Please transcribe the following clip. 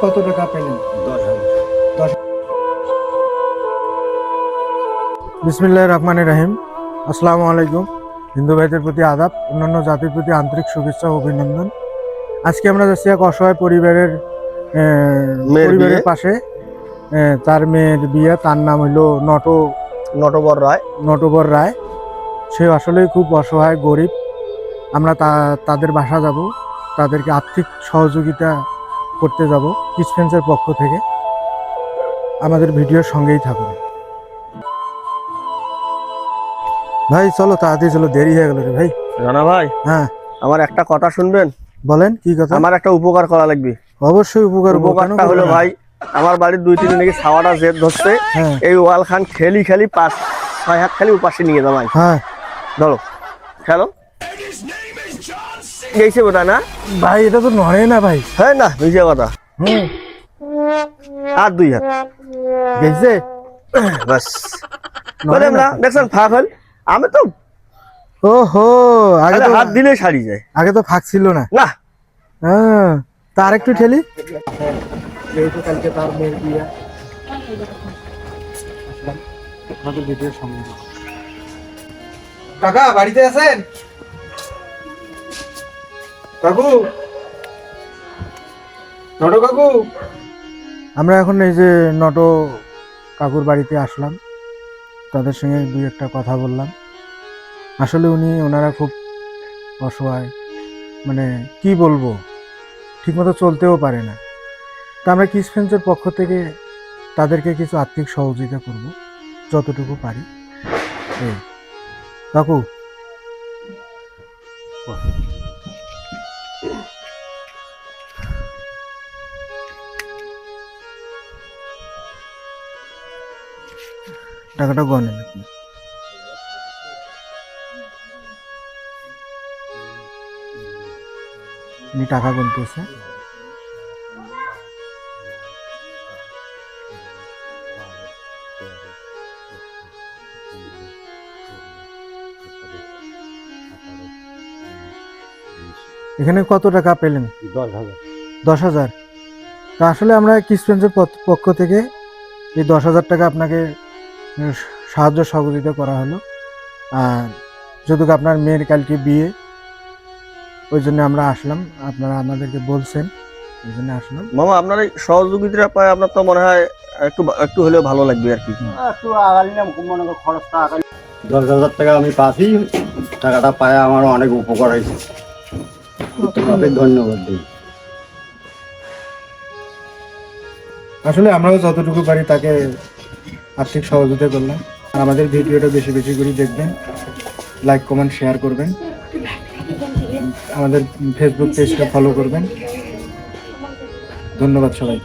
কত টাকা পেলেন? 10,000। বিসমিল্লাহির রহমানির রহিম। আসসালামু আলাইকুম। হিন্দু ভাইদের প্রতি আদাব, অন্যান্য জাতির প্রতি আন্তরিক শুভেচ্ছা ও অভিনন্দন। আজকে আমরা যাচ্ছি এক অসহায় পরিবারের পাশে। তার মেয়ের বিয়ে। তার নাম হইল নটবর রায়। সে আসলেই খুব অসহায়, গরিব। আমরা তাদের বাসা যাব, তাদেরকে আর্থিক সহযোগিতা করতে যাব কিস ফ্রেন্ডসের পক্ষ থেকে। আমাদের ভিডিওর সঙ্গেই থাকুন। ভাই চলো তাড়াতাড়ি চলো, দেরি হয়ে গেল রে ভাই। রানা ভাই, হ্যাঁ, আমার একটা কথা শুনবেন? বলেন কি কথা? আমার একটা উপকার করা লাগবে। অবশ্যই উপকারটা হলো ভাই, আমার বাড়ির 2-3 দিন নাকি ছাওয়াটা জেদ ধরছে। হ্যাঁ। এই ওয়াল খান খেলি 5-6 হাত খালি উপাসে নিয়ে যাও। হ্যাঁ, ধরো খেলো। গেছে বোধ না ভাই, এটা তো নয় না ভাই। হ্যাঁ না, বুঝে কথা। আর 2 হাত গেছে বাস। বললাম না, দেখছেন ফাঁক হল। আমি তো ওহো, আগে তো হাত দিলে সারি যায়। আগে তো ফাঁক ছিল না। না, হ্যাঁ, তার একটু ঠেলি। যেহেতু কালকে তার মেয়ের বিয়ে, আমাদের ভিডিওর সামনে। কাকা বাড়িতে আছেন? কাকু, নটো কাকু। আমরা এখন এই যে নটো কাকুর বাড়িতে আসলাম, তাদের সঙ্গে 2-1টা কথা বললাম। আসলে ওনারা খুব অসহায়, মানে কি বলবো, ঠিকমতো চলতেও পারে না। তা আমরা কিস ফ্রেন্ডসের পক্ষ থেকে তাদেরকে কিছু আর্থিক সহযোগিতা করব যতটুকু পারি। এই কাকু, টাকাটা গনেন আপনি। উনি টাকা গুনতেছে। এখানে কত টাকা পেলেন? 10,000। 10,000। তা আসলে আমরা কিস ফ্রেন্ডসের পক্ষ থেকে এই 10,000 টাকা আপনাকে সাহায্য সহযোগিতা করা হলো। আর যদি আপনার মেয়ের কালকে বিয়ে, ওই জন্য আমরা আসলাম। আপনারা আমাদেরকে বলছেন, ওই জন্য আসলাম। মামা, আপনার এই সহযোগিতা পায় আপনার তো মনে হয় একটু হলেও ভালো লাগবে আর কি। একটু আগালি না, মনে করো খরচটা আগালি। 10,000 টাকা আমি পাচ্ছি, টাকাটা পায় আমার অনেক উপকার হয়েছে। তোমাকে ধন্যবাদ দিই। আসলে আমরাও যতটুকু পারি তাকে আর্থিক সহযোগিতা করলাম। আর আমাদের ভিডিওটা বেশি বেশি করে দেখবেন, লাইক কমেন্ট শেয়ার করবেন, আমাদের ফেসবুক পেজটা ফলো করবেন। ধন্যবাদ সবাই।